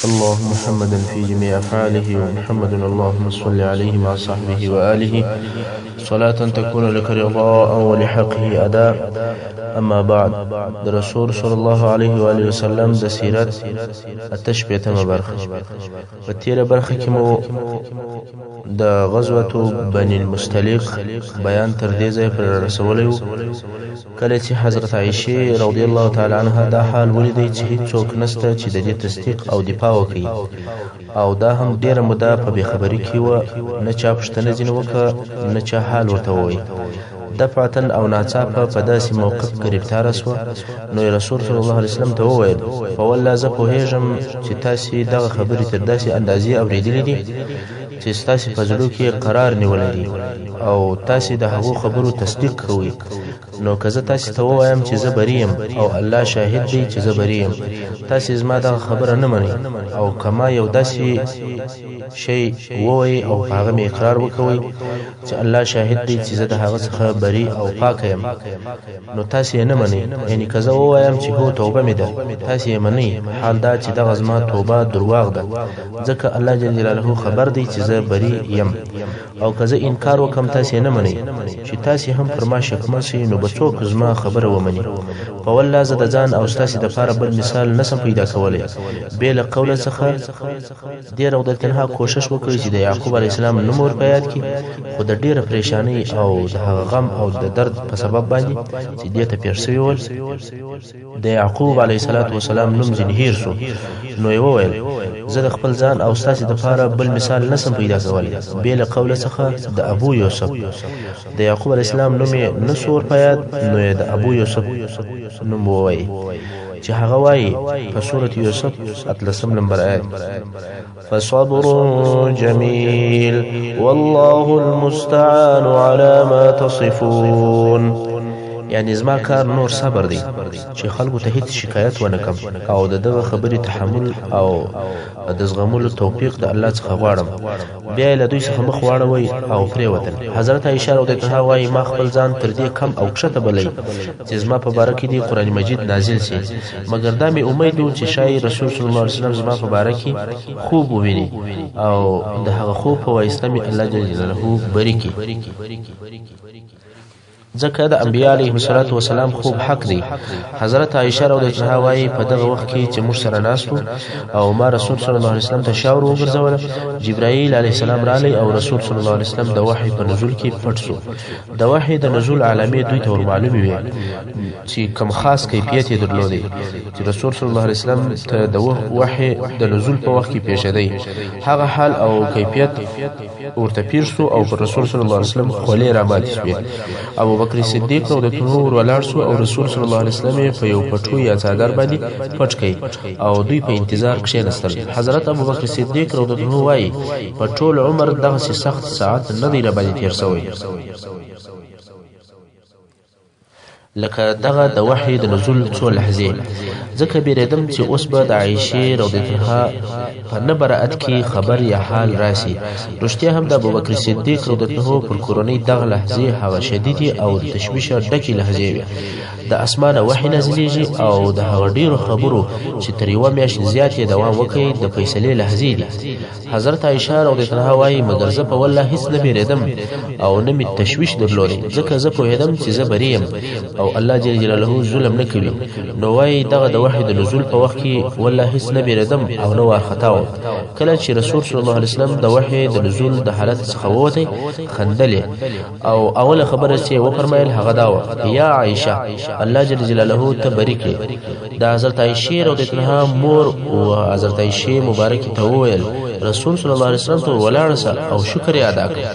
اللهم محمدا في جميع أفعاله ومحمد اللهم صل عليه مع صحبه وآله صلاة تكون لك رضاء ولحقه أداء. أما بعد، رسول صلى الله عليه وآله وسلم د سیرت اتشبیتمه برخه په تیره برخه کې مو د غزوة بني المستلق بیان تر دې ځای پر رسولی و کله چې حضرت عائشة رضی الله تعالی عنها دا حال ولیدی چې هیڅوک نسته چې د دې تصدیق او دفاع وکړي، او دا هم ډیره موده په بېخبري کې وه، نه چا پوښتنه ځینې وکړه نه چا حال ورته ووایي. دفعتن او ناڅاپه په داسې موقف ګرفتاره سوه، نو رسول صلی الله علیه وسلم ته وویل: په والله زه پوهېږم چې تاسې دغه خبرې تر داسې اندازې اورېدلې دي چې ستاسې په زړو کې قرار نیولی دی او تاسې د هغو خبرو تصدیق کوئ. نو که زه تاسې ته ووایم چې زه بری یم او الله شاهد دی چې زه بری یم، تاسې زما دغه خبره نه منئ، او که ما یو داسې شی ووایي او په هغه مې اقرار وکوئ چې الله شاهد دی چې زه د هغه څخه بری او پاکه یم، نو تاسې یې نه منئ. یعنې که زه ووایم چې هو توبه مې ده، تاسې یې منئ، حال دا چې دغه زما توبه درواغ ده، ځکه الله جل جلاله خبر دی چې زه بری یم. او که زه انکار وکم تاسې نه منئ چې تاسې هم پر ما شکمن شئ، نو به څوک زما خبره ومني. په والله زه د ځان او ستاسې دپاره بل مثال نسم پیدا کولی بې له قوله څخه. دې رغدتنها کوشش وکړي چې د یعقوب علیه السلام نوم ور په یاد کړي، خو د ډېره پریشانۍ او د هغه غم او د درد په سبب باندې چې دې ته پېښ سوي ول، د یعقوب علیه السلام نوم ځینې هیر سو. نو یې وویل: زه د خپل ځان او ستاسې دپاره بل مثال نسم پیدا کولی بې له قوله څخه د ابو یوسف. د یعقوب علیه السلام نوم یې نه سو ور په یاد، نو یې د ابو یوسف نوم ووایي چې هغه وایي په سورة یوسف 18 نمبر آیت: فصبر جمیل والله المستعان على ما تصفون. یعنی زما کار نور صبر دی چې خلکو ته هیڅ شکایت ونه کم، او د دغه خبرې تحمل او د زغملو توفیق د الله څخه غواړم. بیا یې له دوی څخه مخ واړوئ او پرېوتل. حضرت عایشه رضی الله عنها وایي: ما خپل ځان تر دې کم او کښته بلئ چې زما په باره کې دې قرآن مجید نازل سي، مګر دا مې امید و چې شاید رسول صلی الله علیه وسلم زما په باره کې خوب وویني او د هغه خوب په واسطه مې الله جل جلاله بری کړي، ځکه د انبیاء علیهم السلام خوب حق دی. حضرت عایشه رضی الله عنها وایي: په دغه وخت کې چې موږ سره ناست وو او ما رسول صلی الله علیه وسلم ته شاور وګرځوله، جبرائیل علیه السلام راغلی او رسول صلی الله علیه وسلم د وحی په نزول کې پټ سو. د وحی د نزول علامې دوی ته ورمعلومې وې چې کوم خاص کیفیت یې درلودی چې رسول صلی الله علیه وسلم ته د وحی د نزول په وخت کې پیښېدی. هغه حال او کیفیت ورته پیر سو او پر رسول صلی الله علیه وسلم خولې راماتې شوې. ابوبکر صدیق رضی الله عنه ولاړ سو او رسول صلی الله علیه وسلم په یو پټو یا څادر باندې پټ کړي او دوی په انتظار کښېنستل. حضرت ابوبکر صدیق رضی الله عنه وایي: په ټول عمر دغسې سخت ساعت نه دی راباندې تېر سوی لکه دغه د وحی د نزول څو لحظې، ځکه بیریدم چې اوس به د عایشې رضی الله عنها په نه براءت کې خبر یا حال راسي. رښتیا هم د ابوبکر صدیق رضی الله عنه پر کورنۍ دغه لحظې هغه شدیدې او د تشویشه ډکې لحظې وې. د اسمانه وحی نازلیږي او د هغه ډیرو خبرو چې تر یوه میاشت زیات یې دوام وکړي د فیصلې لحظې دي. حضرت عایشه رضی الله عنها وایي: مګر زه په والله هیڅ نه بیریدم او نه مې تشویش درلودی، ځکه زه پوهېدم چې زه بری یم او الله جل جلاله ظلم نه کوي. نو وایي دغه د وحی د نزول په وخت کې والله هیڅ نه بیریدم او نه وارخطا وم. کله چې رسول صلی الله علیه وسلم د وحی د نزول د حالت څخه ووتی، خندلې او اوله خبره چې وفرمایل هغه دا وه: یا عایشه، الله جل جلاله ته بری کړي. د حضرت عایشې رضی الله عنها مور او حضرت عایشې مبارکې ته وویل: رسول صلی الله علیه وسلم ته ولاړ شه او شکر یې ادا کړه.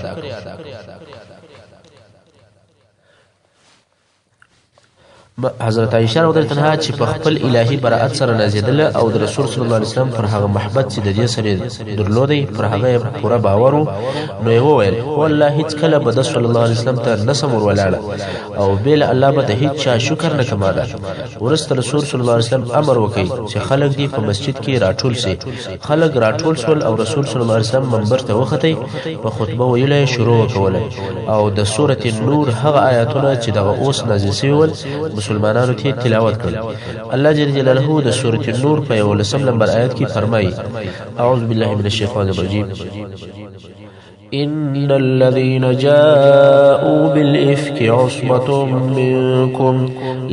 حضرت عایشه رضی الله عنها چې په خپل الهي براءت سره نازیدله او د رسول صلی الله علیه وسلم پر هغه محبت چې د دې سره درلودی پر هغه پوره باور وو، نو یې وویل: والله هیڅ کله به د صلی الله علیه وسلم ته نسم ور ولاړه او بېله الله به د هیڅ چا شکر نه کماده. وروسته رسول صلی الله علیه وسلم امر وکړي چې خلک دې په مسجد کې راټول سي. خلک راټول شول او رسول صلی الله علیه وسلم منبر ته وختی، په خطبه ویلو شروع وکوله او د سورة النور هغه آیاتونه چې دغه اوس نازل شوي ول مسلمانانو ته تلاوت کړ. الله جل جلاله د سورۃ النور په 11 نمبر آیت کې فرمایي: اعوذ بالله من الشیطان الرجیم إن الذين جاءوا بالإفك عصبة منكم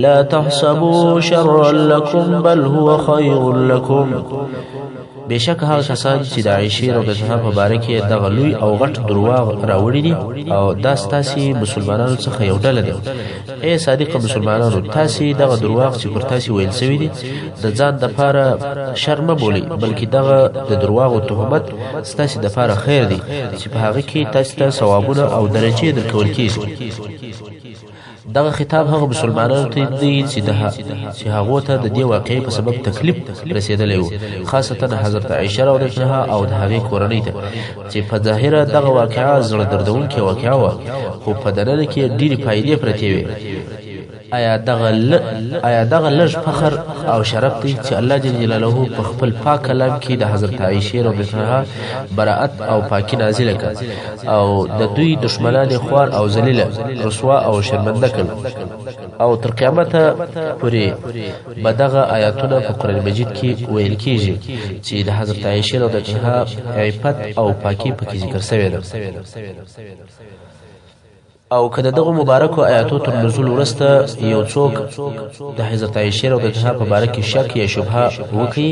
لا تحسبوا شرا لكم بل هو خير لكم. بشک هغه کسان چې د عائشې رضی الله عنها په باره کې دغه لوی او غټ درواغ راوړي دي او دا ستاسې مسلمانانو څخه یو ډله ده. ای صادق مسلمانانو، تاسې دغه درواغ چې پر تاسې ویل سوي دي د ځان دپاره شر مه بولئ، بلکې دغه د درواغو تهمت ستاسې دپاره خیر دی چې په هغه کې تاسې ته ثوابونه او درجې درکول کېږي. دغه خطاب هغه مسلمانانو ته دی چې هغو ته د دې واقعې په سبب تکلیف رسېدلی و، خاصتا حضرت عایشه رضی الله عنها او د هغې کورنۍ ته چې په ظاهره دغه واقعه زړه دردونکې واقعه وه، خو په دننه کې ډېرې فایدې پرتې وې. آیا دغه لږ فخر او شرف دی چې الله جل جلاله په خپل پاک کلام کې د حضرت عایشې رضی الله عنها براءت او پاکي نازله کړ او د دوی دشمنان خوار او ذلیله رسوا او شرمنده کړ، او تر قیامته پورې به دغه آیاتونه په قرآن مجید کې ویل کېږي چې د حضرت عایشې رضی الله عنها عفت او پاکي پکې ذکر شوې ده. او که دغه مبارکو آیاتو تر نزول وروسته یو څوک د حضرت عایشې رضی الله عنها په باره کې شک یا شبهه وکړي،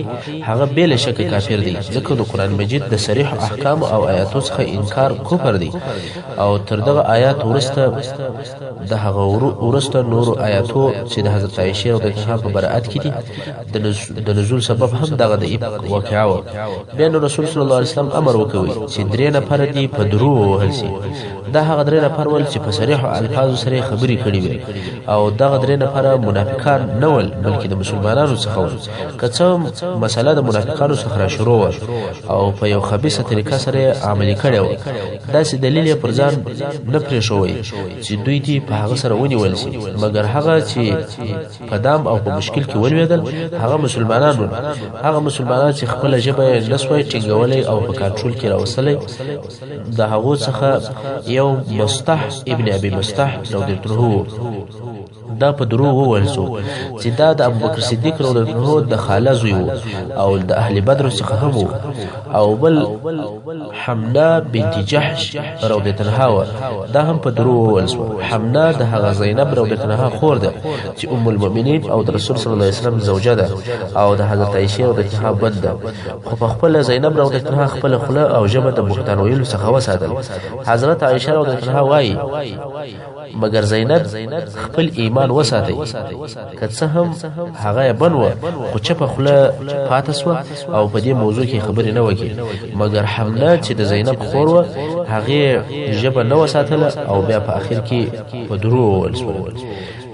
هغه بې له شکه کافر دی، ځکه د قرآن مجید د صریح احکام او آیاتو څخه انکار کفر دی. او تر دغه آیات وروسته د هغه وروسته نورو آیاتو چې د حضرت عایشې رضی الله عنها په براءت کې دي د نزول سبب هم دغه د افک واقعه وه. بیا نو رسول صلی الله علیه وسلم امر وکوي چې 3 نفره دي په دروغ ووهل سي. دا هغه 3 نفر ول چې په صریح الفاظو سره خبرې کړې وي، او دغه 3 نفره منافقان نه ول، بلکې د مسلمانانو څخه ول. که څه مسله د منافقانو څخه را شروع وه او په یو خبیثه طریقه سره عملي کړې وه، داسې دلیل یې پر ځان نه پرېښوی چې دوی دې په هغه سره ونیول سي، مګر هغه چې په دام او په مشکل کې ولوېدل هغه مسلمانان ول. هغه مسلمانان چې خپله ژبه یې نه سوی ټینګولی او په کنټرول کې راوستلی، د هغو څخه یو مستح ابن ابي مستح رضی الله عنه دا په دروغ وویل سو چې دا د ابوبکر صدیق رضی الله عنه د خاله زوی و او د اهل بدر څخه هم و. او بل حمنا بنت جحش رضی الله عنها دا هم په دروغ وویل سو. حمنا د هغه زینب رضی الله عنها خور ده چې ام المؤمنین او د رسول صلی الله علیه وسلم زوجه ده او د حضرت عایشې رضی الله عنها بد ده، خو په خپل زینب رضی الله عنها خپل خوله او ژبه د بهتان ویلو څخه وساتل. حضرت عایشه رضی الله عنها وایي مگر زینب خپل ایمان وساتي، که څه هم هغه بنوه خو چپه خوله پاته سوه او په دې موضوع کې خبرې نه وکړي. مگر حمله چې د زینب خور وه هغې ژبه نه وساتله او بیا په اخر کې په دروغ وویل سوله.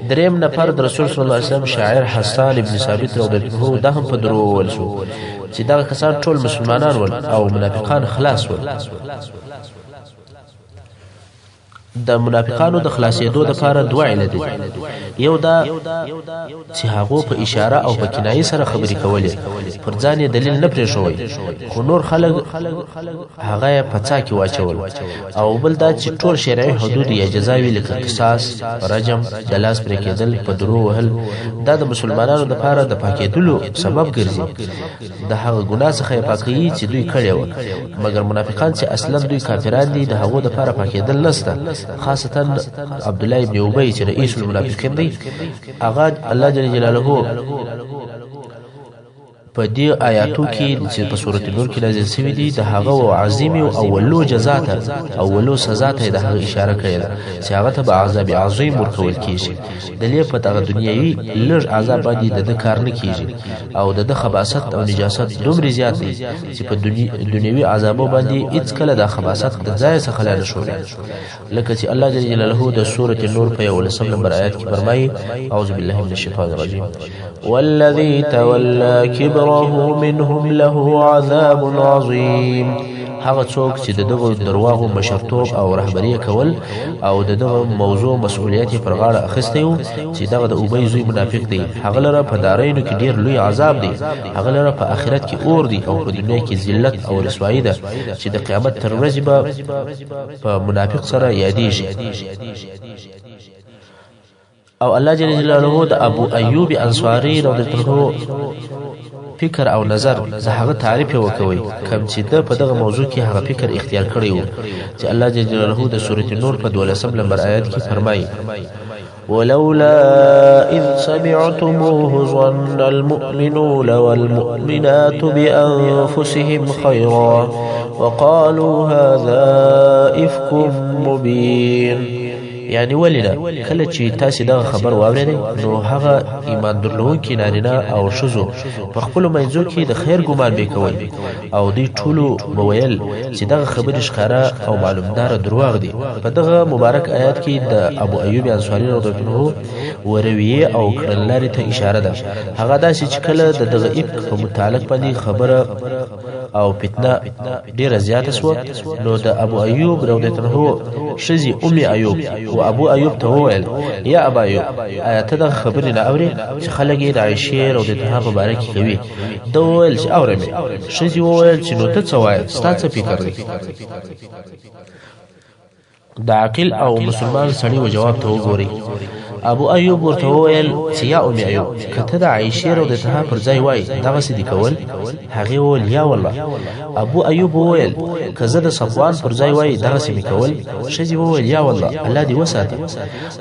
3 نفر د رسول صلی الله علیه وسلم شاعر حسان ابن ثابت رضی الله عنه دا هم په دروغ وویل سو چې دغه کسان ټول مسلمانان ول او منافقان خلاص ول. د منافقانو د خلاصېدو لپاره 2 علت دي. یو دا چې هغه په اشاره او په کنایه سره خبرې کولې، پر ځان یې دلیل نه پرېښوی، خو نور خلک هغه په څا کې واچول. او بل دا چې ټول شرعي حدود یا جزاوي لکه قصاص، رجم، د لاس پرې کېدل، په دروغ وهل، دا د مسلمانانو لپاره د پاکېدلو سبب ګرځي، د هغه ګناه څخه یې پاکوي چې دوی کړی و. مګر منافقان چې اصلا دوی کافران دي، د هغو لپاره پاکېدل نشته، خاصتا عبد الله ابن ابي چې رئیس المنافقین دی. هغه الله جل جلاله په دې آیاتو کې چې په سورۃ نور کې نازل شوی دی د هغه او عظیم او اولو جزا ته او اولو سزا ته د هغه اشاره کړې ده چې هغه ته به عذاب عظیم ورکول کیږي. د لې په دغه دنیوي لږ عذاب باندې د کار نه کیږي او د خباثت او نجاست دومره زیات دي چې په دنیوي عذابو باندې هیڅ کله د خباثت د ځای څخه لا نشوري. لکه چې الله جل جلاله د سورۃ نور په 11 نمبر آیات کې فرمایي: اعوذ بالله من الشیطان الرجیم والذي تولى كبره منهم له عذاب عظيم. هغه څوک چې دغه درواغو مشرتوب او رهبری کول او دغه موضوع مسؤلیت پر غاړه اخیستی و چې دغه د ابی زوی منافق دی، هغه لره په دارینو کې ډیر لوی عذاب دی، هغه لره په آخرت کې اور دی او په دنیا کې ذلت او رسوایی ده چې د قیامت تر ورځې به په منافق سره یادېږي. او الله جل جلاله د ابو ایوب انصاری رضی الله فکر او نظر د هغه تعریف وکوي کوم چې د په دغه موضوع کې هغه فکر اختیار کړی وو چې الله جل جلاله د سورۃ النور په 12 نمبر آیات کې فرمایي ولولا إذ سمعتموه ظن المؤمنون والمؤمنات بأنفسهم خيرا وقالوا هذا إفك مبين یعنی ولنا کله چې تاسو دا خبر واورئ نو هغه ایمان درلودونکي نارینه او شذو په خپل منځو کې د خیر ګمان وکوي او دوی ټولو بویل چې دا خبر ښکارا او معلومدار دروغ دي په دغه مبارک آیات کې د ابو ایوب انصاری رضی الله عنه ورویه او کړنلاري ته اشاره ده هغه دا چې کله د دغه افک په متعلق باندې خبره او فتنه ډیره زیاته شو نو د ابو ایوب رضی الله عنه شذي ایوب او ابو ایوب ته وویل یا ابا ایوب آیات د خبرې نه اوري چې خلک د عائشه رضی الله عنها مبارک کوي دا وویل چې اورم شذي وویل چې نو ته څه وایې ستاسو فکر دی د عاقل او مسلمان سړي و جواب ته وګوري ابو ایوب ورته وویل چې یا ام ایوب کته د عائشه رضی الله عنها پر ځای وای دا څه دی کول هغه ول یا والله ابو ایوب وویل کزه د صفوان پر ځای وای دا څه دی کول شذي وویل یا والله الله دې وساته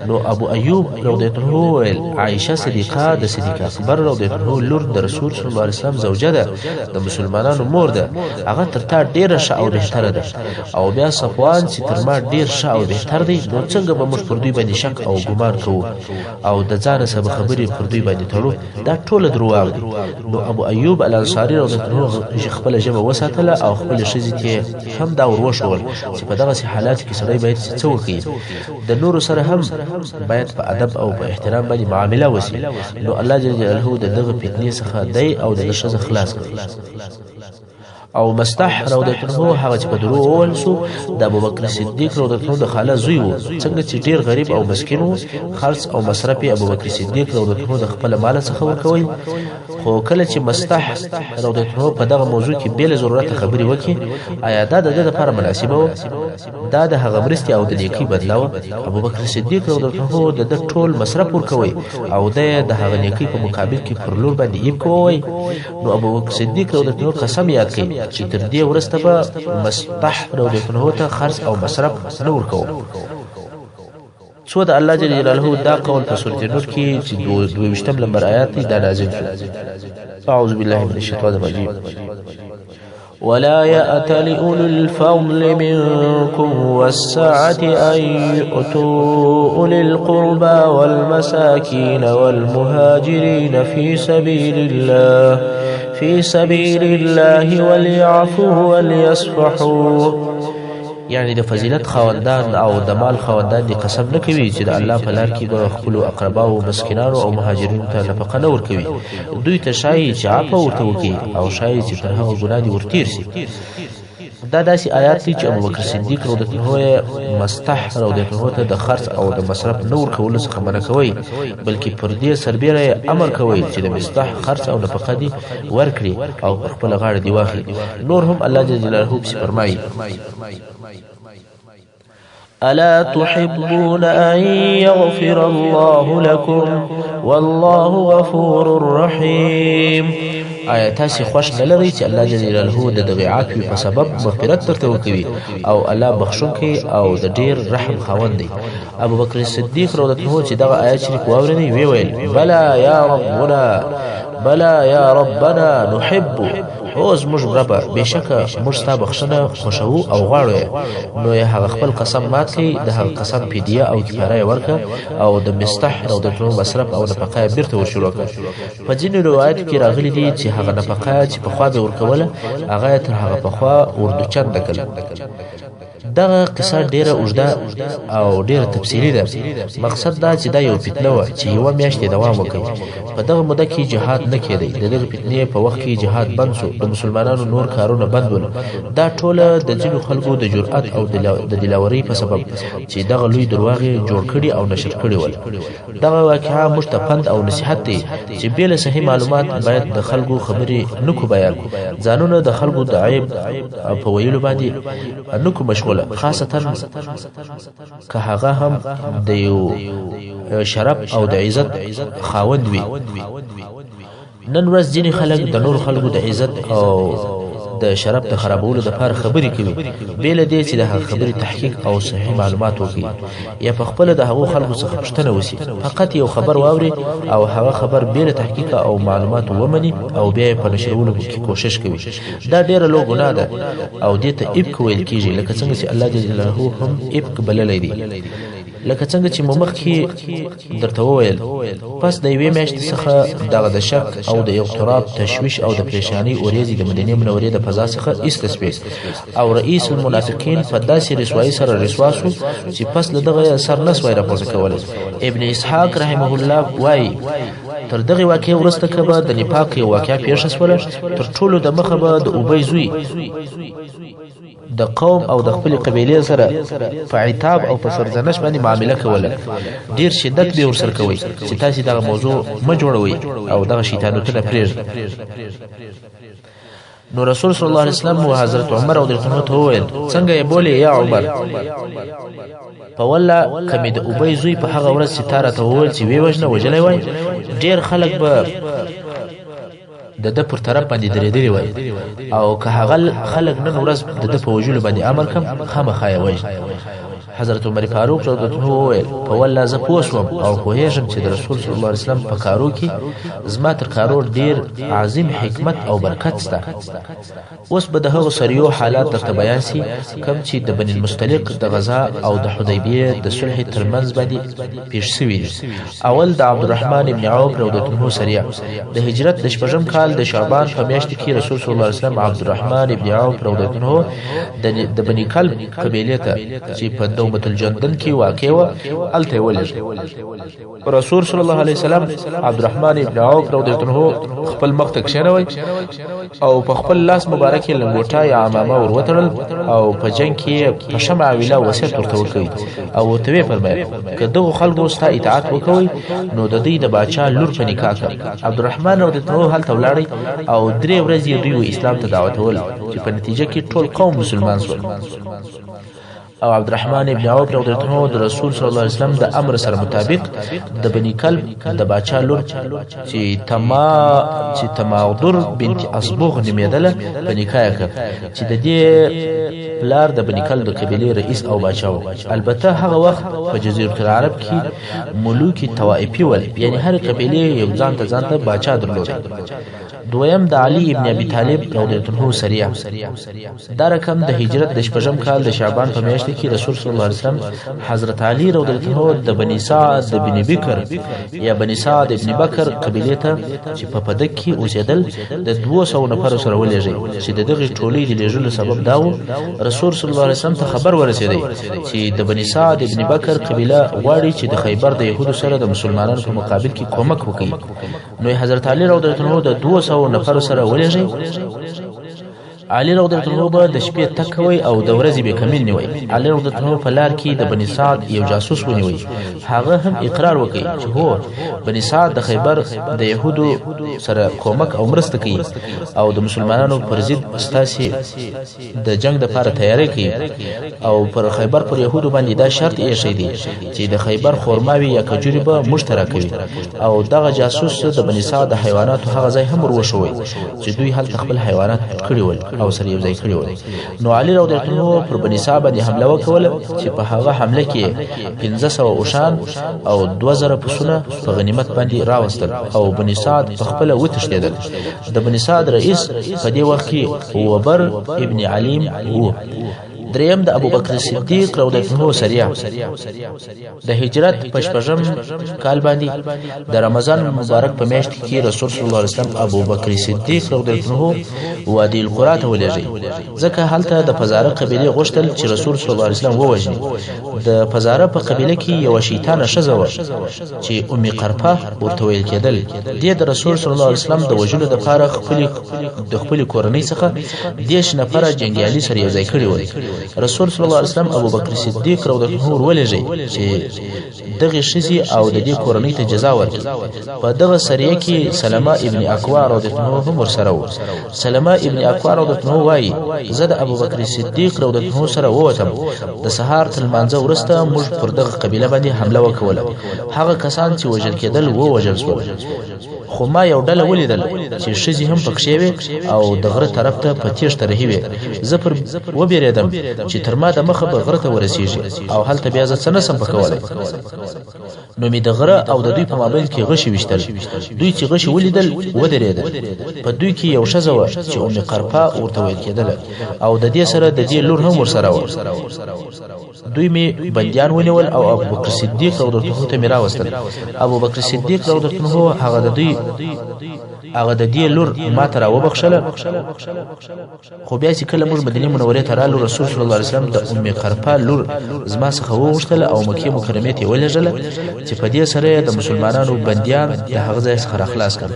نو ابو ایوب رضی الله عنه وویل عائشه صدیقه د صدیق اکبر رضی الله عنه لور د رسول صلی الله علیه وسلم زوجه ده د مسلمانانو مور ده هغه تر تا ډیره ښه او بهتره ده او بیا صفوان چې تر ما ډیر ښه او بهتر دی نو څنګه به موږ پر دوی باندې شک او ګمان کوو او د ځان سره خبرې پر دوی باندې تړو دا ټول دروغ دي نو ابو ایوب الانصاری رضی الله عنه خپل ژبه وساتله او خپل شذي ته هم دا وروښول چې په دغه حالات کې سړی باید څه وکړي د نور سره هم باید په ادب او په احترام باندې معامله وشي نو الله جل جلاله دغه فتنې څخه دی او د شذ خلاص کړي او مستح رضی الله عنه هغه چې په درو اول سو د ابوبکر صدیق رضی الله عنه د خاله زوی وو څنګه چې ډیر غریب او مسکین وو خرڅ او مصرف ابوبکر صدیق رضی الله عنه د خپل مال څخه ورکوي خو کله چې مستح رضی الله عنه په دغه موضوع کې بل ضرورت خبري وکړي آیا دا د لپاره مناسبه و دا د هغه مرستي او د نیکی بدلاوه ابوبکر صدیق رضی الله عنه د ټول مصرف ورکوي او د هغه نیکی په مقابل کې پر لور باندې یې کوي نو ابوبکر صدیق رضی الله عنه قسم یاد کړي چې تر دې ورسته به مستح رضی الله عنه ته خرڅ او مصرف نه ورکوي څو د الله جل جلاله دا قول په سورۃ النور کې چې 22 نمبر آیات دا نازل شو اعوذ بالله من الشیطان الرجیم ولا يأت لأولي الفضل منكم والسعة أن يؤتوا أولي القربى والمساكين والمهاجرين في سبيل الله وليعفوا وليصفحوا یعنی د فضیلت خواندان او د مال خواندان دي قسم نه کوي چې د الله په لار کې د خپل اقربا او مسکینانو او مهاجرینو ته نفقه نه ورکوي دوی ته شایي چې عفو ورته وکړي او شایي چې تر هغه ګناه دي ورتیر شي دا داسې آیات دي چې ابوبکر صدیق رضی الله عنه مستح رضی الله عنه ته د خرڅ او د مصرف نه ورکولو څخه منع کوي بلکې پر دې سربېره امر کوي چې د مستح خرڅ او نفقه دي ورکړي او خپل غاړه دی واخلي نور هم الله جل جلاله فرمایي ألا تحبون أن يغفر الله لكم والله غفور رحيم آیا تاسو خوښ نه لرئ چې الله جل جلاله د دغه عفو په سبب مغفرت درته وکړي او الله بخښونکی او د ډیر رحم خاوند دی ابوبکر صدیق رضی الله عنه چې دغه آیت شریف واورنی ویل بلا یا ربنا نحب او زموږ رب بشکه موږ ستا بخښنه خوښو او غواړو نو یې هغه خپل قسم مات کړي د هغه قسم فدیه او کفاره ورکړه او د مستح رضی الله عنه مصرف او نفقه بیرته وشروع کړه په ځینې روایت کې راغلي دي چې هغه نفقه چې په خوا به ورکوله هغه تر هغه په خوا اردو چند کړه دغه قصه ډیره اوږده او ډیره تفصیلی ده مقصد دا چې دا یو فتنه و چې یو میاشت دوام وکړي په دغه موده کې جهاد نه کېدی د دغه فتنې په وخت کې جهاد بند شو د مسلمانانو نور کارونه بند ول دا ټول د ځینو خلکو د جرأت او د دلاوري په سبب چې دغه لوی دروغ جوړ کړي او نشر کړي ول دغه واقعا مشتپند او نصيحت دی چې بیل صحیح معلومات باید د خلکو خبرې نکو بیان ځانونه د خلکو د عیب په ویلو باندې نکو مشغول بشوله خاصتا که هغه هم د یو شرف او د عزت خاوند وي. نن ورځ ځینې خلک د نور خلکو د عزت او د شرف د خرابولو لپاره خبرې کوي، بې له دې چې د هغه خبرې تحقیق او صحیح معلومات وکړي یا په خپله د هغو خلکو څخه پوښتنه وشي. فقط یو خبر واوري او هغه خبر بې له تحقیق او معلومات ومني او بیا یې په نشرولو کې کوشش کوي. دا ډېره لوی ګناه ده او دې ته افک ویل کېږي، لکه څنګه چې الله جل جلاله هم افک بللی دی. لکه څنګه چې مو مخکې درته وویل، پس د یوې میاشتې څخه دغه د شک او د اضطراب، تشویش او د پریشانۍ اورېځې د مدینې منورې د فضا څخه ایسته شوې او رئیس المنافقین په داسې رسوایي سره رسوا شو چې پس له دغه سر نه سوای راپورته کولی. ابن اسحاق رحمه الله وایي تر دغه واقعې وروسته که به د نفاق یو واقعه پیښه شوله، تر ټولو د مخه به د ابی زوی د قوم او د خپل قبیلې سره په عتاب او په سرزنش باندې معامله کوله. ډیر شدت به ورسره کوي چې تاسو دغه موضوع مه جوړوئ او دغه شیطانتونه پرېږدئ. نو رسول صلی الله علیه وسلم او حضرت عمر رضی الله عنه ته وویل، څنګه یې بولې یا عمر؟ په والله کمې د ابی زوی په هغه ورځ چې تا راته وویل چې ویې وژنه وژلی وای، ډېر خلک به د ده پر طرف باندې درېدلي وای، او که هغه خلک نن ورځ د ده په وژلو باندې امر کم خامخا یې وژنه. حضرت عمر فاروق رضی الله عنه وویل، په والله زه پوه شوم او پوهېږم چې د رسول صلی الله علیه وسلم په کارو کې زما تر کارو ډېر عظیم حکمت او برکت شته. اوس به د هغو سریو حالات درته بیان سي کوم چې د بني المستلق د غزا او د حدیبیې د صلح ترمنځ باندې پیښ سوي دي. اول د عبدالرحمن ابن عوف رضی الله عنه سریه د هجرت د شپږم کال د شعبان په میاشت کې رسول صلی الله علیه وسلم عبدالرحمن ابن عوف رضی الله عنه د بني کلب قبیلې ته چې په دومة الجندل کې واقع و الته ولېږه. رسول صلی الله علیه وسلم عبدالرحمن ابن عوف رضی الله عنه خپل مخ ته کښېنوی او په خپل لاس مبارک یې لنګوټه یا عمامه ور وتړل او په جنګ کې په ښه معامله وصیت ورته وکړي او ورته ویې فرمایل، که دغو خلکو ستا اطاعت وکوئ نو د دوی د باچا لور په نکاح کړه. عبدالرحمن رضی الله عنه هلته ولاړی او 3 ورځې دوی اسلام ته دعوتول چې په نتیجه کې ټول قوم مسلمان شول. او عبدالرحمن ابن عوف رضی الله عنه د رسول صلی الله علیه وسلم د امر سره مطابق د بني کلب د باچا لور چې تماغدر بنت اصبغ نومېدله په نکاح کړه چې د دې پلار د بني کلب د قبیلې رئیس او باچا و. البته هغه وخت په جزیرة العرب کې ملوک طوائفي ول، یعنی هر قبیلې یو ځان ته باچا درلود. دویم د علی ابن ابي طالب رضی الله عنه سریه دا رقم د هجرت د شپږم کال د شعبان په میاشت کې رسول صلی الله علیه وسلم حضرت علی رضی الله عنه د بني سعد بن بکر یا بني سعد ابن بکر قبیلې ته چې په پدک کې اوسېدل د 200 نفر سره ولېږي چې دغه ټولۍ د لېږلو سبب دا و رسول صلی الله علیه وسلم ته خبر ورسېدی چې د بني سعد ابن بکر قبیله غواړي چې د خیبر د يهودو سره د مسلمانانو په مقابل کې کومک وکړي. نو حضرت علی رضی الله عنه د 200 نفر سره ولېږي. علی رضی الله عنه به د شپې تک کوي او د ورځې به کمین نیوي. علی رضی الله عنه په لار کې د بني سعد یو جاسوس ونیوي. هغه هم اقرار وکړي چې هو بني سعد د خیبر د يهودو سره کومک او مرسته کوي او د مسلمانانو پر ضد استاسي د جنگ د لپاره تیاری کوي او پر خیبر پر يهودو باندې دا شرط یې شي دي چې د خیبر خرماوي یا کجوري به مشترک کوي او دغه جاسوس د بني سعد د حیوانات هغه ځای هم وروښوي چې دوی هلته خپل حیوانات کړي ول او سره یو ځای کړي ول. نو علي رضی الله عنه پر بني سعد باندې حمله وکوله چې په هغه حمله کې 1500 اوښان او 2000 پسونه په غنیمت باندې راوستل او بني سعد په خپل وتښتېدل. د بني سعد رئیس په دې وخت کې وبر ابن علیم وو. دریم د ابوبکر صدیق رضی الله عنه سریه د هجرت په شپږم کال باندې د رمضان مبارک په میاشت کې رسول صلی الله علیه وسلم ابوبکر صدیق رضی الله عنه وادي القرى ته ولېږي ځکه هلته د فزاره قبیله غوښتل چې رسول صلی الله علیه وسلم ووژني. د فزاره په قبیله کې یو شیطان ښځه و چې ام قرفه ورته ویل کېدل. د رسول صلی الله علیه وسلم د وژلو لپاره خپل کورنۍ څخه 10 نفر جنگیالي سره یو ځای کړي ول رسول صلی الله علیه وسلم ابو بکر صدیق رضی الله عنه ولېږي چې دغه شذي او د دې کورنۍ ته جزا ورکړي. په دغه سریه کې سلمہ ابن اکوع رضی الله عنه هم ورسره و. سلمہ ابن اکوع رضی الله عنه وایي زه د ابو بکر صدیق رضی الله عنه سره ووتم. د سهار تر لمانځه وروسته موږ پر دغه قبیله باندې حمله وکوله. هغه کسان چې وژل کېدل ووژل شول، خو ما یو ډله ولیدل چې ښځې هم پکښې وې او د غره طرف ته په تیښته رهي وې. زه پر وبېرېدم چې تر ما د مخه به غره ته ورسېږي او هلته بیا زه څه نسم پکولی. نو مې د غره او د دوی په مابین کې غشي ویشتل. دوی چې غشي ولیدل ودرېدل. په دوی کې یو ښځه وه چې ام قرفه ورته ویل کېدله او د دې سره د دې لور هم ورسره وه. دوی می بندیان ونیول او ابو بکر صدیق رضی الله عنه ته می راوستل. ابو بکر صدیق رضی الله عنه هغه د دې لور ما ته راوبخښله. خو بیا چې کله موږ مدینه منورې ته رالو، رسول صلی الله علیه وسلم د ام قرفه لور زما څخه وغوښتله او مکې مکرمې ته ولېږله چې په دې سره د مسلمانانو بندیان د هغه ځای څخه راخلاص کړل.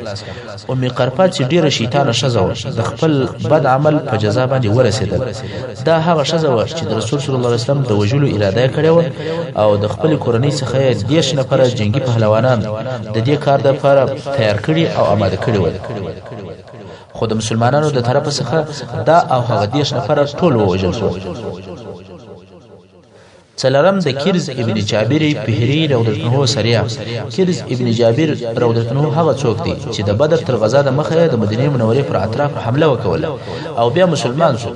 ام قرفه چې ډیره شیطانه ښځه وه، د خپل بد عمل په جزا باندې ورسېدل. دا هغه ښځه وه چې د رسول صلی الله علیه وسلم د وژلو اراده کړې وه او د خپل کورنۍ څخه 10 نفره جنگي پهلوانان د دې کار لپاره تیار کړي او آماده کړي وو. خو د مسلمانانو د طرف څخه دا او هغه 10 نفره ټول ووژل شول. څلورم د کرز ابن جابر بحری رضی الله عنه سریه. کرز ابن جابر رضی الله عنه هغه څوک دی چې د بدر تر غزا د مخه د مدینه منورې پر اطراف حمله وکوله او بیا مسلمان شو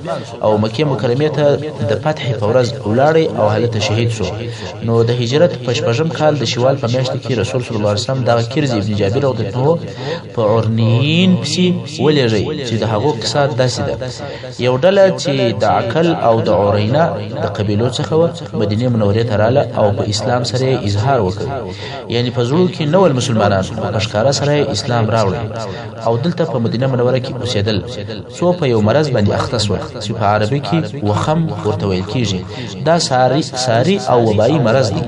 او مکه مکرمه ته د فتح په ورځ ولاړی او هلته شهید شو. نو د هجرت په شپږم کال د شوال په میاشت کې رسول صلی الله علیه وسلم د کرز ابن جابر رضی الله عنه په عرنین پسې ولېږي چې د هغو قصه داسې ده. یو ډله چې د عقل او د عرینا د قبیلو څخه مدینه منورې ته رااله او په اسلام سره اظهار وکړ. یعنی په زړه کې نو مسلمانان په ښکارا سره اسلام راوړل او دلته په مدینه منوره کې اوسېدل. څو په یو مرض باندې اخته شو چې په عربي کې وخم ورته ویل کېږي. دا ساری او وبایي مرض دی.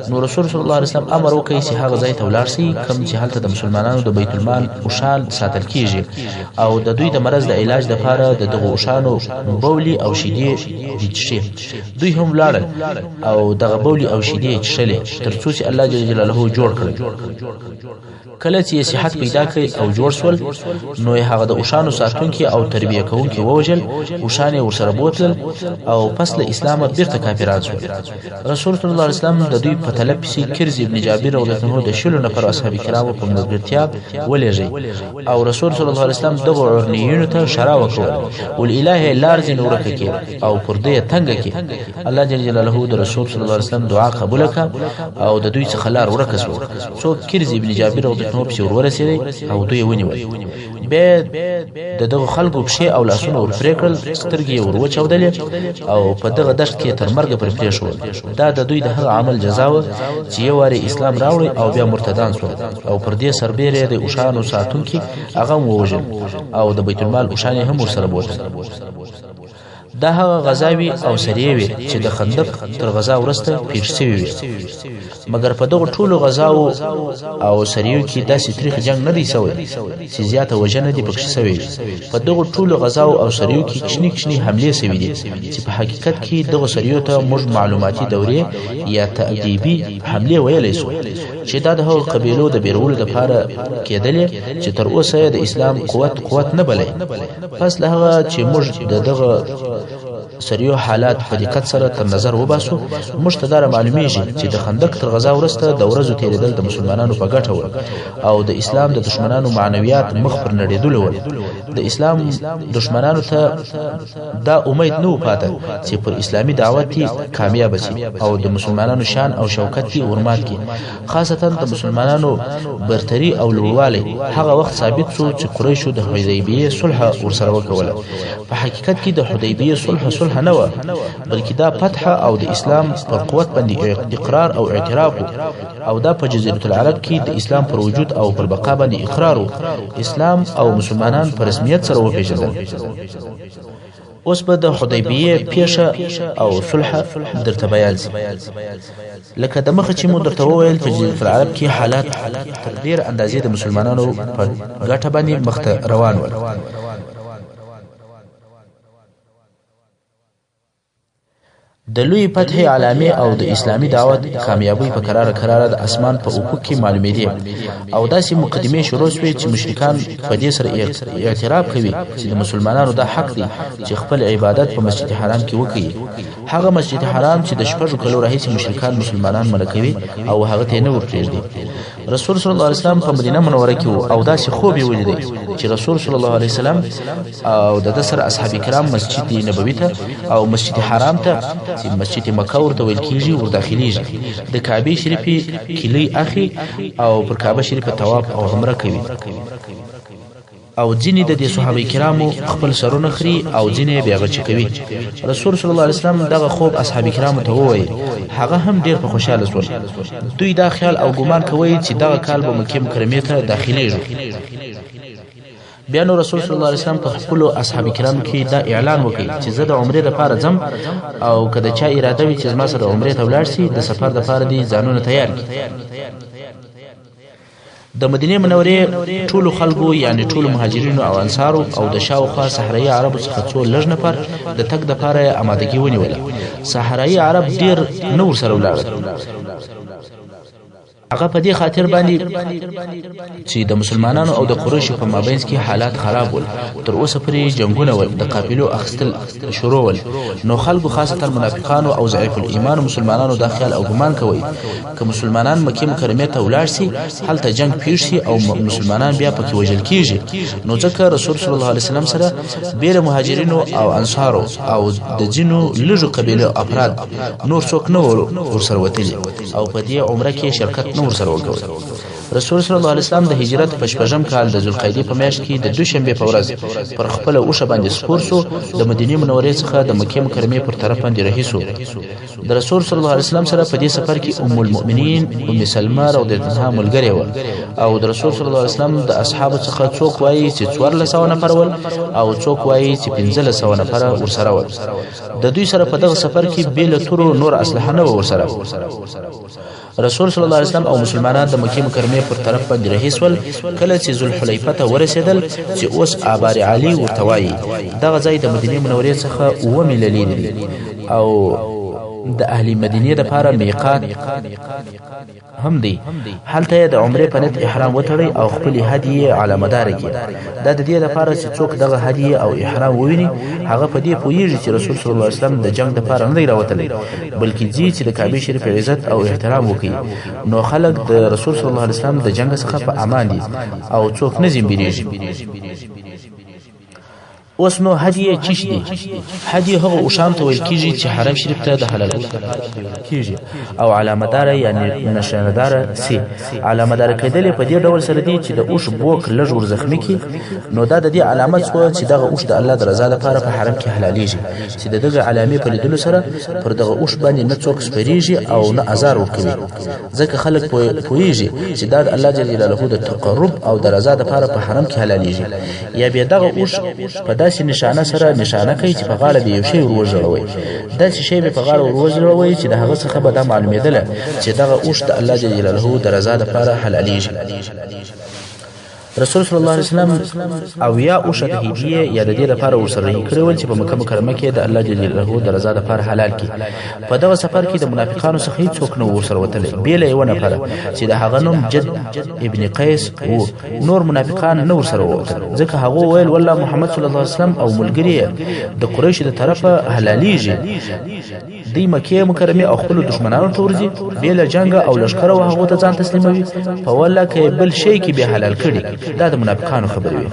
نو رسول صلی الله علیه وسلم امر وکړي چې هغه ځای ته ولاړ شي کوم چې هلته د مسلمانانو د بیت المال اوښان ساتل کېږي او د دوی د مرض د علاج لپاره د دغه اوښانو بولي او شیدې څښي. دوی هم لاړل او دغه بولي او شیدې څښلې ترڅو چې الله جل جلاله جوړ کړي. کله چې صحت پیدا کړي او جوړ شول نو هغه د اوښانو ساتونکي او تربیه کوونکي ووژل. اوښان یې ورسره بوتلل او پس له اسلامه بیرته کافران شول. رسول صلی الله علیه وسلم د دوی په طلب پسې کرز ابن جابر رضی الله عنه د 10 نفر اصحاب کرامو په ملګرتیا ولېږي او رسول صلی الله علیه وسلم دغه عرنیینو ته شرا وکړه ولله لارځ نور کې او پر دې تنګ کې. الله جل جلاله د رسول صلی الله علیه وسلم دعا قبول کړه او د دوی څخه لار ورکه شو. څو کرز ابن جابر رضی الله عنه په ورسېدی او دوی ونیول. به دغه خلکو پښې او لاسونه ورپرې کړل، سترګې ور وچاودلې او په دغه دشت کې تر مرګ پر پرې شول. دا د دوی د هغه عمل جزا و چې یو واري اسلام راوړي او بیا مرتدان شول او پر دې سربېره د اوښانو ساتونکي هغه ووژل او د بیت المال اوښان هم ورسره بوتل. دا هغه غزاوی او سریې وي چې د خندق تر غزا وروسته پیښ شوې وي. مګر په دغه ټولو غزاو او سریو کې داسې تاریخ جنگ نه دی شوی چې زیاته وجنه دي پکښ شوی. په دغه ټولو غزاو او سریو کې کشنی حمله شوې دي چې په حقیقت کې دغه سریو ته موږ معلوماتي دورې یا تأدیبي حمله ویلې شو چې دا د هغو قبیلو د بیرولو لپاره کېدلې چې تر اوسه د اسلام قوت نه بلې. پس له هغه چې موږ دغه سریو حالات په دقت سره تر نظر وباسو موږ ته دا معلومیږي چې د خندق تر غزا وروسته د ورځو تیریدل د مسلمانانو په ګټه و او د اسلام د دشمنانو معنویات مخ پر نړیدل و. د اسلام دشمنانو ته دا امید نه پاته چې پر اسلامي دعوت کامیاب شي او د مسلمانانو شان او شوکت ورمات کی. خاصتا د مسلمانانو برتری او لوړوالی هغه وخت ثابت شو چې قریشو د حدیبیه صلح ورسره وکوله. په حقیقت کې د حدیبیه صلح نه و بلکې دا فتح او د اسلام پر قوت باندې اقرار او اعتراف او دا په جزیره العرب کې د اسلام پر وجود او پر بقا باندې اقرار و. اسلام او مسلمانان په رسمیت سره وپېژندل. اوس به د حدیبیه پیښه او صلح درته بیان شي. لکه د مخه چې مو درته وویل په جزیره العرب کې حالات تر ډیر اندازې د مسلمانانو په ګټه باندې مخته روان ول. د لوی فتح علامه او د اسلامي دعوت کامیابی په قرار د اسمان په افق کې معلومېدې او داسې مقدمه شروع شوې چې مشرکان په دې سره اعتراف کوي چې د مسلمانانو د حق دی چې خپل عبادت په مسجد حرام کې وکړي. هغه مسجد حرام چې د شپږو کلو راهیسې مشرکان مسلمانان منع کوي او هغه ته نه ورپرېږدي. رسول صلی الله علیه وسلم په مدینه منوره کې او داسې خوب یې ولیدی چې رسول صلی الله علیه وسلم او د سره اصحاب کرام مسجد نبوي ته او مسجد حرام ته چې مسجد مکه ورته ویل کېږي ور داخليږي. د کعبه شریفې کلی اخی او پر کعبه شریفه طواف او عمره کوي او ځینې د دې صحابه کرامو خپل سرونه خري او ځینې بیا غچ کوي. رسول صلی الله علیه وسلم دغه خوب اصحاب کرامو ته وویل. هغه هم ډیر په خوشاله شول. دوی دا خیال او ګمان کوي چې دغه کال به مکه مکرمه ته داخليږي. بیا نو رسول صلی الله علیه وسلم په خپل اصحاب کرام کې دا اعلان وکړي چې زه د عمره لپاره ځم او کله چا اراده وي چې ما سره عمره ته ولاړ شي د سفر لپاره دي ځانونه تیار کړي. د مدینه منورې ټولو خلکو یعنی ټولو مهاجرینو او انصارو او د شاوخوا صحرایي عربو څخه څو لږ نفر د تګ لپاره آمادګي ونیوله. صحرایي عرب ډیر نور سره ولاړل. هغه په دې خاطر باندې چې د مسلمانانو او د قریشو په مابین کې حالات خراب ول. تر اوسه پرې جنگونه ول، د قافلو اخستل شروع ول. نو خلکو خاصتا منافقانو او ضعیف الایمان مسلمانانو دا خیال او ګمان کوي چې مسلمانان مکه مکرمه ته ولاړ شي هلته جنگ پیښ شي او مسلمانان بیا پکې وژل کیږي. نو ځکه رسول صلی الله علیه وسلم سره بیره مهاجرینو او انصارو او د جنو لږو قبیله افراد نور څوک نه ورسره وتلي او په دې عمره کې شرکت نور سره وکړ. رسول صلی الله علیه وسلم د هجرت په شپږم کال د ذوالقعدې په میاشت کې د دوشنبه په ورځ پر خپل اوښه باندې سپور شو. د مدینه منورې څخه د مکه مکرمه پر طرف باندې رهي شو. د رسول صلی الله علیه وسلم سره په دې سفر کې ام المؤمنین ام سلمہ رضی الله عنها ملګری و او د رسول صلی الله علیه وسلم د اصحابو څخه څوک وایي چې 1400 نفر ول او څوک وایي چې 1500 نفر ورسره ول. د دوی سره په دغه سفر کې بیل تورو نور اسلحه نه ورسره. رسول صلی الله علیه وسلم او مسلمانان د مکه مکرمه پر طرف باندې رهي شول. کله چې ذوالحلیفه ته ورسېدل چې اوس آبار علی ورته وایي دغه ځای د مدینه منورې څخه 9 میله لري او د اهل مدینه لپاره میقات هم دی. هلته د عمره په نیت احرام وتړي او خپل هدیه علامدار کړي. دا د دې لپاره چې څوک دغه هدیه او احرام وویني هغه په دې پوهیږي چې رسول صلی الله علیه وسلم د جنگ لپاره نه دی راوتلی بلکې ځي چې د کعبه شریف عزت او احترام وکړي. نو خلک د رسول صلی الله علیه وسلم د جنگ څخه په امان دي او څوک نه زیمبیږي. اوس نو هدیه چیش دي؟ هدیه هغه اوشان ته ویل کیږي چې حرم شریف ته د حلال کیږي او علامدار یعنی نشاندار سي. علامدار کېدل په دې ډول سره دي چې د اوش بوک لږ ور زخمی کی. نو دا د دې علامت شو چې دغه اوش د الله د رضا لپاره په حرم کې حلاليږي چې دغه علامې په لیدلو سره پر دغه اوش باندې نه څوک سپریږي او نه ازار ورکوي. ځکه خلک پوهیږي چې دا د الله جل جلاله د تقرب او د رضا لپاره په حرم کې حلاليږي. یا بیا دغه اوش په داسې نشانه سره نشانه کوي چې په غاړه به یو شی وروژړوي. داسې شی به په غاړه وروژړوي چې د هغه څخه به دا معلومېدله چې دغه اوښ د الله جل جلاله د رضا لپاره حلالېږي. رسول صلی الله علیه وسلم او یا اوښه د هدیه یا د دې لپاره ورسره یې کړی ول چې په مکه مکرمه کې د الله جل جلاله د رضا لپاره حلال کړي. په دغه سفر کې د منافقانو څخه هیڅ څوک نه ورسره وتلی بیل یو نفر چې د هغه نوم جد ابن قیس و. نور منافقان نه ورسره وتل ځکه هغه ویل والله محمد صلی الله علیه وسلم او ملګری د قریش د طرفه حلالېږي. دی مکه مکرمه او خپل دشمنانو ته ورځي بیل جنگ او لشکره او هغه ته ځان تسلیموي په والله کې بل شی کې به حلال کړي. دا د منافقانو خبره وي.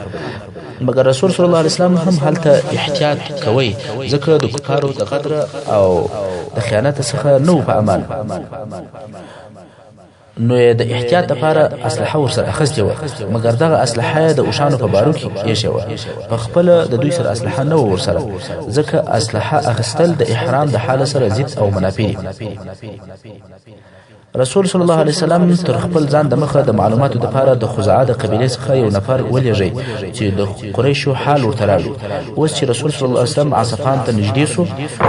مګر رسول صلی الله علیه وسلم هم هلته احتیاط کوي ځکه د کفارو د غدر او د خیانت څخه نو په امان. نو د احتیاط لپاره اسلحه ورسره اخیستې وه مګر دغه اسلحه د اوښانو په بارو کې ایښې وه. په خپله د دوی سره اسلحه نه وه ورسره ځکه اسلحه اخیستل د احرام د حاله سره ضد او منافي دي. رسول صلی الله علیه وسلم تر خپل ځان د مخه د معلوماتو لپاره د خزاعه د قبیله څخه یو نفر ولېږي چې د قریشو حال ورته راغی. اوس چې رسول صلی الله علیه وسلم عصفان ته نږدې شو.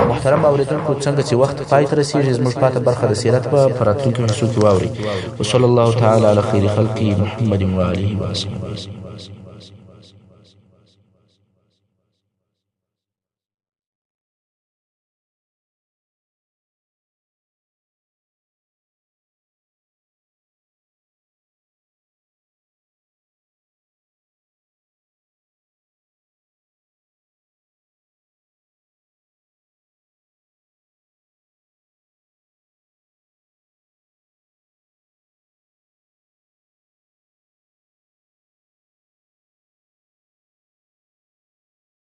محترم اوریدونکو څنګه چې وخت پای ته رسیږي زموږ پاته برخه د سیرت په راتلونکو حصو کې واورئ. وصلی الله تعالی علی خیر خلقه محمد و آله و اصحابه.